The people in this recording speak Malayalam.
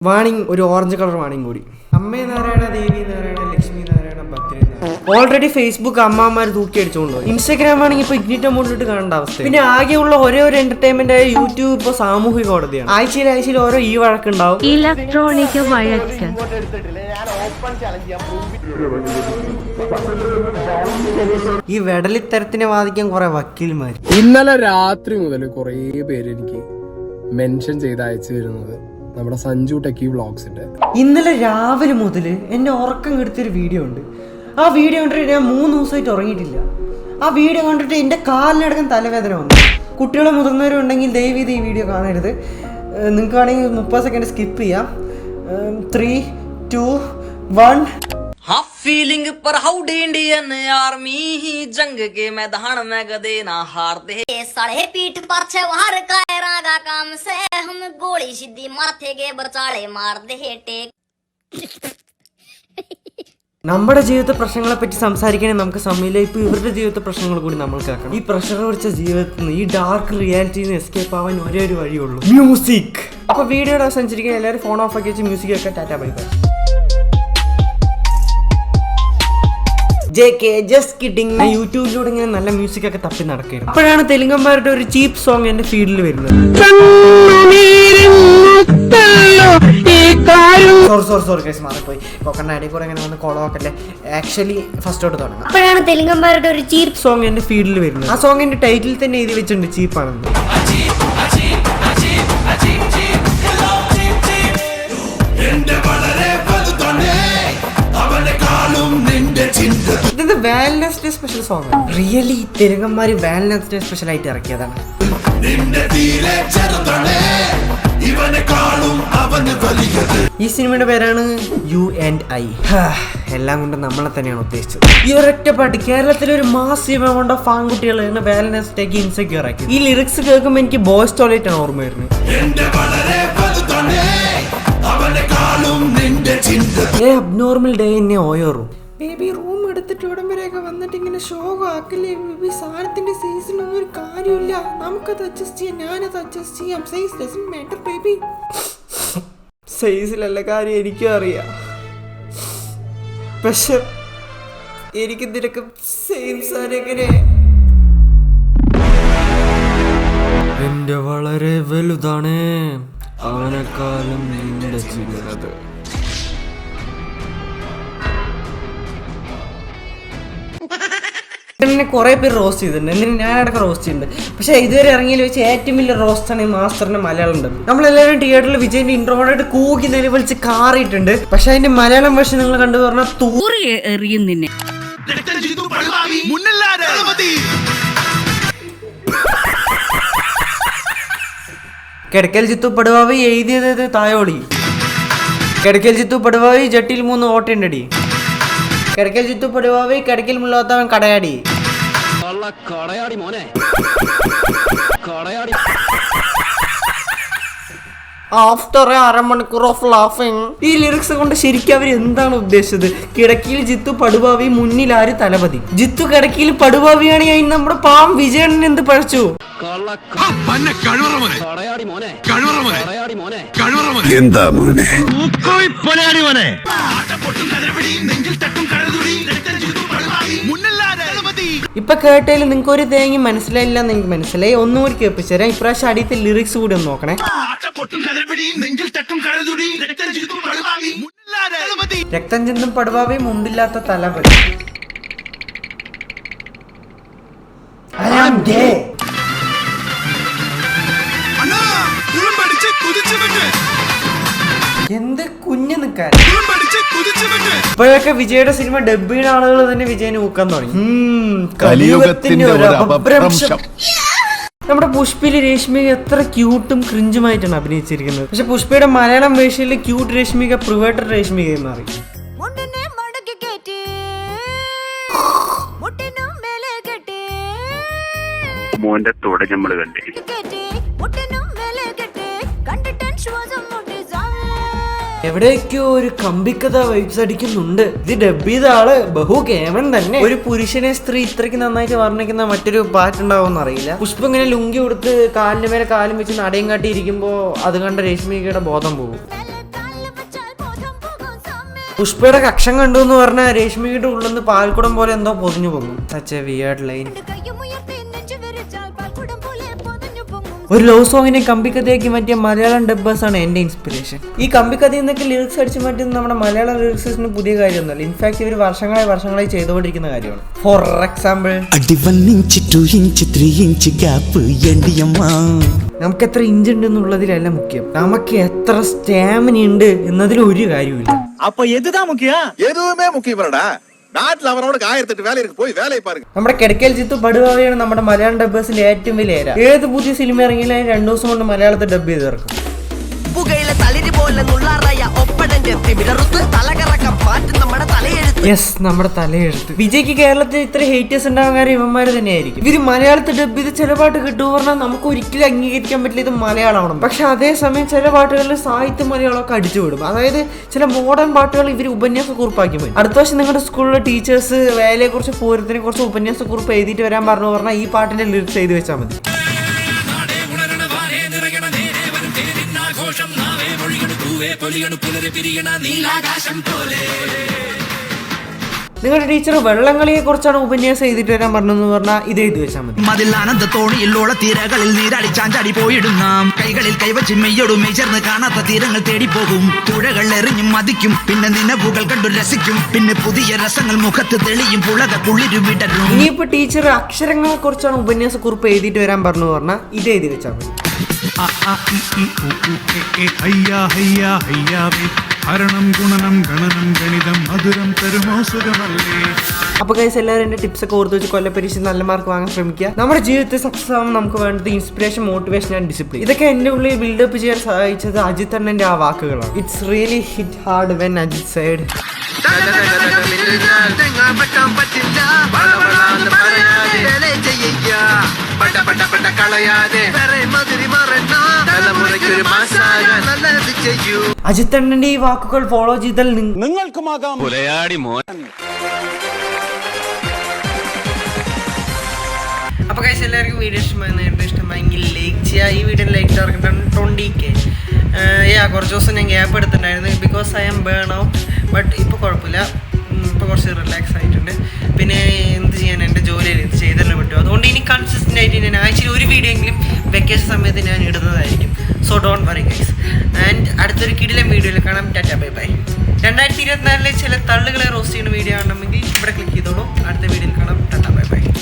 വാണിംഗ്, ഒരു ഓറഞ്ച് കളർ വാണിംഗ് കൂടി. അമ്മേ നാരായണ, ദേവി നാരായണ, ലക്ഷ്മി നാരായണ, ഭദ്രേ നാരായണ. ഓൾറെഡി ഫേസ്ബുക്ക് അമ്മമാർ തൂക്കി അടിച്ചുകൊണ്ടോ. ഇൻസ്റ്റാഗ്രാം ആണെങ്കിൽ ഇപ്പൊ ഇഗ്നിറ്റോ മോഡിലിട്ട് കാണേണ്ട അവസ്ഥ. പിന്നെ ആകെയുള്ള ഒരേ ഒരു എന്റർടൈൻമെന്റ് ആയ യൂട്യൂബ് ഇപ്പൊ സാമൂഹിക കോടതിയാണ്. ആഴ്ചയിൽ ഓരോ ഈ വഴക്കുണ്ടാവും. ഇലക്ട്രോണിക് വഴക്ക്. ഈ വെടലിത്തരത്തിനെ വാദിക്കാൻ കുറെ വക്കീൽമാർ. ഇന്നലെ രാത്രി മുതൽ കുറെ പേര് എനിക്ക് മെൻഷൻ ചെയ്ത് അയച്ചു വരുന്നത് നമ്മുടെ സഞ്ജു ടെക്കി വ്ളോഗ്സിന്റെ. ഇന്നലെ രാവിലെ മുതൽ എന്നെ ഉറക്കം കെടുത്തൊരു വീഡിയോ ഉണ്ട്. ആ വീഡിയോ കണ്ടിട്ട് ഞാൻ 3 ദിവസമായിട്ട് ഉറങ്ങിയിട്ടില്ല. ആ വീഡിയോ കണ്ടിട്ട് എൻ്റെ കാലിനടക്കം തലവേദന വന്നു. കുട്ടികളും മുതിർന്നവരും ഉണ്ടെങ്കിൽ ദയവീത് ഈ വീഡിയോ കാണരുത്. നിങ്ങൾക്ക് വേണമെങ്കിൽ 30 സെക്കൻഡ് സ്കിപ്പ് ചെയ്യാം. 3, 2, 1. हाँ फीलिंग पर हाउडी इंडियन आर्मी ही जंग के मैदान में गदे ना हारते साढ़े पीठ पर छवार कायरा का काम से हम गोली सीधी माथे के बरचाड़े मार दे टेक. നമ്മുടെ ജീവിതത്തെ പ്രശ്നങ്ങളെ പറ്റി സംസാരിക്കണമെങ്കിൽ നമുക്ക് സമയമില്ല. ഇപ്പൊ ഇവരുടെ ജീവിതത്തെ പ്രശ്നങ്ങൾ കൂടി നമ്മൾ കേൾക്കണം. ഈ പ്രഷർ പിടിച്ച ജീവിതത്തിൽ നിന്ന്, ഈ ഡാർക്ക് റിയാലിറ്റിയിൽ നിന്ന് എസ്കേപ്പ് ആവാൻ ഒരേ ഒരു വഴിയുള്ളൂ, മ്യൂസിക്. അപ്പൊ വീഡിയോയുടെ സഞ്ചരിക്കാൻ എല്ലാവരും ഫോൺ ഓഫ് ആക്കി വെച്ച് മ്യൂസിക് ഒക്കെ ടാറ്റാ ബൈ ബൈ. യൂട്യൂബിലൂടെ ഇങ്ങനെ നല്ല മ്യൂസിക് ഒക്കെ തപ്പി നടക്കുകയായിരുന്നു. അപ്പോഴാണ് തെലുങ്കന്മാരുടെ ഒരു ചീപ്പ് സോങ് എന്റെ ഫീൽഡിൽ വരുന്നത്. സോറി കേസ് മാറിപ്പോയി. കൊക്കണ്ണ അടി കൂടെ ഇങ്ങനെ വന്ന് കൊളവാക്കല്ലേ. ആക്ച്വലി ഫസ്റ്റ് ഔട്ട് തുടങ്ങാം. അപ്പോഴാണ് തെലുങ്കന്മാരുടെ ഒരു ചീപ്പ് സോങ് എന്റെ ഫീൽഡിൽ വരുന്നത്. ആ സോങ്ങിന്റെ ടൈറ്റിൽ തന്നെ എഴുതി വെച്ചിട്ടുണ്ട് ചീപ്പാണെന്ന്. ഇത് Valentine's day special song. Really തെലുങ്കന്മാര് വാലന്റൈൻസ് ഡേ സ്പെഷ്യൽ ആയിട്ട് ഇറക്കിയതാണ്. ഈ സിനിമയുടെ പേരാണ് യു ആൻഡ് ഐ. എല്ലാം കൊണ്ട് നമ്മളെ തന്നെയാണ് ഉദ്ദേശിച്ചത്. ഈ ഒരൊറ്റ പാട്ട് കേരളത്തിലെ ഒരു മാസീവ് എമൗണ്ട് ഓഫ് ആൺകുട്ടികളാണ് വാലന്റൈൻസ് ഡേക്ക് ഇൻസെക്യൂർ ആക്കി. ഈ ലിറിക്സ് കേൾക്കുമ്പോൾ എനിക്ക് ബോയ്സ് ടോയ്ലറ്റ് ആണ് ഓർമ്മ വരുന്നത്. അബ്നോർമൽ ഡേ എന്നെ ഓയോറും ബേബി റൂം എടുത്തിട്ട് ഇവിടം വരെയൊക്കെ വന്നിട്ട് ഇങ്ങനെ ഷോ ആക്കില്ലേ ബേബി. സാധനത്തിന്റെ സൈസിലൊന്നും ഒരു കാര്യമില്ല. നമുക്കത് അഡ്ജസ്റ്റ് ചെയ്യാം, ഞാനത് അഡ്ജസ്റ്റ് ചെയ്യാം. Size doesn't matter baby. സൈസിലല്ല കാര്യം, എനിക്കും അറിയാം. പക്ഷെ എനിക്ക് നിനക്ക് സെയിം സാധനം എങ്ങനെ? എന്റെ വളരെ വലുതാണ് അവനെക്കാലം നിന്റെ ചിന്നത്. എന്നെ കുറെ പേര് റോസ്റ്റ് ചെയ്തിട്ടുണ്ട്. എന്നിട്ട് ഞാൻ അടക്കം റോസ്റ്റ് ചെയ്യുന്നുണ്ട്. പക്ഷെ ഇതുവരെ ഇറങ്ങിയതിൽ വെച്ച് ഏറ്റവും വലിയ റോസ്റ്റാണ് ഈ മാസ്റ്ററിന്റെ മലയാളം ഉണ്ട്. നമ്മളെല്ലാവരും തിയേറ്ററിൽ വിജയന്റെ ഇൻട്രോഡായിട്ട് കൂക്കി നിലവിളിച്ച് കാറിയിട്ടുണ്ട്. പക്ഷെ അതിന്റെ മലയാളം വേർഷൻ നിങ്ങൾ കണ്ടു പറഞ്ഞാൽ തൂറി എറിയുന്നിന്നെ. കിടക്കൽ ജിത്തു പടുവാവി എഴുതിയത് തായോളി. കിടക്കൽ ജിത്തു പടുവാവി ജട്ടിൽ 3 ഓട്ടയുണ്ടടി. കിടക്കൽ ജിത്തു പടുവാവി കിടക്കൽ മുള്ളാത്തവൻ കടയാടി. ആഫ്റ്റർ അരമണിക്കൂർ ഓഫ് ലാഫിങ്. ഈ ലിറിക്സ് കൊണ്ട് ശരിക്കും അവർ എന്താണ് ഉദ്ദേശിച്ചത്? കിടക്കിയിൽ ജിത്തു പടുവാവി, മുന്നിൽ ആര് തലപതി. ജിത്തു കിടക്കിയിൽ പടുവാവിയാണെങ്കിൽ അതിന് നമ്മുടെ പാം വിജയൻ എന്ത് പഴച്ചു? എന്താ മോനെ ഇപ്പൊ കേട്ടതിൽ നിങ്ങൾക്ക് ഒരു തേങ്ങി മനസ്സിലായില്ല എന്ന് എനിക്ക് മനസ്സിലായി. ഒന്നുകൂടി കേൾപ്പിച്ചു തരാം. ഇപ്രാവശ്യം അടിയത്തെ ലിറിക്സ് കൂടി ഒന്ന് നോക്കണേ. രക്തം ചിന്തും പടുവാവി, മുണ്ടില്ലാത്ത തലപതി. എന്ത് കുഞ്ഞു നിൽക്കാൻ. ഇപ്പോഴൊക്കെ വിജയുടെ സിനിമ ഡബ് ചെയ്യുന്ന ആളുകൾ തന്നെ വിജയനെ ഊക്കാൻ തുടങ്ങി. കലിയുഗത്തിന്റെ ഒരു അപഭ്രംശം. നമ്മുടെ പുഷ്പയില് രശ്മിക എത്ര ക്യൂട്ടും ക്രിഞ്ചുമായിട്ടാണ് അഭിനയിച്ചിരിക്കുന്നത്. പക്ഷെ പുഷ്പയുടെ മലയാളം വേഷയില് ക്യൂട്ട് രശ്മിക പ്രിവേറ്റർ രശ്മികയായി മാറി. മോന്റെ തോടെ നമ്മള് കണ്ടേ. എവിടെയൊക്കെയോ ഒരു കമ്പിക്കഥ വൈബ്സ് അടിക്കുന്നുണ്ട്. ഇത് ഡബ് ചെയ്ത ആള് ബഹു കേമൻ തന്നെ. ഒരു പുരുഷനെ സ്ത്രീ ഇത്രയ്ക്ക് നന്നായിട്ട് വർണ്ണിക്കുന്ന മറ്റൊരു പാട്ടുണ്ടാവും അറിയില്ല. പുഷ്പ ഇങ്ങനെ ലുങ്കി കൊടുത്ത് കാലിന്റെ മേലെ കാലും വെച്ച് നടയും കാട്ടിയിരിക്കുമ്പോ അത് കണ്ട രശ്മികയുടെ ബോധം പോകും. പുഷ്പയുടെ കക്ഷം കണ്ടു എന്ന് പറഞ്ഞാൽ രേഷ്മിയുടെ ഉള്ളിൽ നിന്ന് പാൽക്കുടം പോലെ എന്തോ പൊതിഞ്ഞു പോകും. Such A weird line. ഒരു ലവ് സോങ്ങിനെ കമ്പിക്കഥയാക്കി മാറ്റിയ മലയാളം ഡബ്ബേഴ്സ് ആണ് എന്റെ ഇൻസ്പിറേഷൻ. ഈ കമ്പിക്കഥയിൽ നിന്നൊക്കെ ലിറിക്സ് അടിച്ചു മാറ്റുന്നത് നമ്മുടെ മലയാളം ലിറിക്സിന് പുതിയ കാര്യമൊന്നുമല്ല. ഇൻഫാക്ട് ഇവർ വർഷങ്ങളായി ചെയ്തുകൊണ്ടിരിക്കുന്ന കാര്യമാണ്. ഫോർ എക്സാമ്പിൾ, നമുക്ക് എത്ര ഇഞ്ച് ഉണ്ട് എന്നുള്ളതിലല്ല മുഖ്യം, നമുക്ക് എത്ര സ്റ്റാമിന ഉണ്ട് എന്നതിൽ ഒരു കാര്യമില്ല. അപ്പൊ എതുതാ മുഖ്യ? എതുവുമേ മുഖ്യമല്ലടാ. നമ്മുടെ കിടക്കൽ ചിത്തു പടുവാവയാണ് നമ്മുടെ മലയാളം ഡബ്ബേഴ്സിന്റെ ഏറ്റവും വലിയ ഏര. ഏത് പുതിയ സിനിമ ഇറങ്ങിയാലും 2 ദിവസം കൊണ്ട് മലയാളത്തിൽ ഡബ് ചെയ്ത് ഇറക്കും. യെസ്, നമ്മുടെ തലയെഴുത്ത്. വിജയ്ക്ക് കേരളത്തിൽ ഇത്ര ഹേറ്റേഴ്സ് ഉണ്ടാകാൻ കാര്യം ഇവന്മാര് തന്നെയായിരിക്കും. ഇവര് മലയാളത്തിൽ ഡബ് ചെയ്ത് ചില പാട്ട് കിട്ടുമെന്ന് പറഞ്ഞാൽ നമുക്ക് ഒരിക്കലും അംഗീകരിക്കാൻ പറ്റില്ല ഇത് മലയാളമാണ്. പക്ഷെ അതേസമയം ചില പാട്ടുകളിൽ സാഹിത്യ മലയാളമൊക്കെ അടിച്ചുവിടും. അതായത് ചില മോഡേൺ പാട്ടുകൾ ഇവർ ഉപന്യാസ കുറിപ്പാക്കി പോയി. അടുത്ത വർഷം നിങ്ങളുടെ സ്കൂളിലെ ടീച്ചേഴ്സ് വേലയെ കുറിച്ച് പൂരത്തിനെ കുറിച്ച് ഉപന്യാസ കുറിപ്പ് എഴുതിയിട്ട് വരാൻ പറഞ്ഞു പറഞ്ഞാൽ ഈ പാട്ടിന്റെ ലിറിക്സ് എഴുതി വെച്ചാൽ മതി. നിങ്ങളുടെ ടീച്ചർ വെള്ളംകളിയെ കുറിച്ചാണ് ഉപന്യാസം എഴുതിട്ട് വരാൻ പറഞ്ഞെന്ന് പറഞ്ഞാൽ ഇത് എഴുതി വെച്ചാൽ മതി. മതിലാനന്ദ തോണിയിലുള്ള തീരകളിൽ നീരാടി ചാഞ്ചാടി പോയിടുന്ന കൈകളിൽ കൈവച്ച് മെയ്യോടും മെയ് ചേർന്ന് കാണാത്ത തീരങ്ങൾ തേടിപ്പോകും. പുഴകൾ എറിഞ്ഞും മതിക്കും, പിന്നെ നിലവുകൾ കണ്ടു രസിക്കും, പിന്നെ പുതിയ രസങ്ങൾ മുഖത്ത് തെളിയും, പുളക കുളിരു വിടരും. ഇനിയിപ്പോ ടീച്ചർ അക്ഷരങ്ങളെ കുറിച്ചാണ് ഉപന്യാസ കുറിപ്പ് എഴുതിയിട്ട് വരാൻ പറഞ്ഞു പറഞ്ഞാൽ ഇത് എഴുതി വെച്ചാൽ മതി. ഹരണം ഗുണനം ഗണനം ഗണിതം മധുരം തരുമോ സുഖമല്ലേ. അപ്പൊ ഗൈസ്, എല്ലാവരും എന്റെ ടിപ്സ് ഒക്കെ ഓർത്ത് വെച്ച് കൊല്ലപരീക്ഷ നല്ല മാർക്ക് വാങ്ങാൻ ശ്രമിക്കുക. നമ്മുടെ ജീവിതത്തിൽ സക്സസ് ആവാൻ നമുക്ക് വേണ്ടത് ഇൻസ്പിറേഷൻ, മോട്ടിവേഷൻ ആൻഡ് ഡിസിപ്ലിൻ. ഇതൊക്കെ എന്റെ ഉള്ളിൽ ബിൽഡപ്പ് ചെയ്യാൻ സഹായിച്ചത് അജിത് അണ്ണന്റെ ആ വാക്കുകളാണ്. It's really hit hard when Ajith side. Ajith അണ്ണന്റെ ഈ വാക്കുകൾ ഫോളോ ചെയ്താൽ നിങ്ങൾക്കുമാകാം. അപ്പൊ ഗൈസ്, എല്ലാവർക്കും വീഡിയോ ഇഷ്ടമായെങ്കിൽ ലൈക്ക് ചെയ്യുക. ഈ വീഡിയോ ലൈക്ക് ചേർക്കിട്ടാണ് 20K. കുറച്ച് ദിവസം ഞാൻ ഗ്യാപ്പ് എടുത്തിട്ടുണ്ടായിരുന്നു because I am burn out. But ഇപ്പോൾ കുഴപ്പമില്ല, ഇപ്പോൾ കുറച്ച് റിലാക്സ് ആയിട്ടുണ്ട്. പിന്നെ എന്ത് ചെയ്യാൻ, എൻ്റെ ജോലി ചെയ്തല്ലേ പറ്റും. അതുകൊണ്ട് ഇനി കൺസിസ്റ്റൻ്റ് ആയിട്ട് ഞാൻ ആഴ്ചയിൽ ഒരു വീഡിയോ എങ്കിലും വെക്കേഷൻ സമയത്ത് ഞാൻ ഇടുന്നതായിരിക്കും. So don't worry guys. And അടുത്തൊരു കിടിലൻ വീഡിയോയിൽ കാണാം. Tata bye bye. 2024 ചില തള്ളുകളെ റോസ്റ്റ് ചെയ്യുന്ന വീഡിയോ ആണെങ്കിൽ ഇവിടെ ക്ലിക്ക് ചെയ്തോളൂ. അടുത്ത വീഡിയോയിൽ കാണാം. Tata bye bye.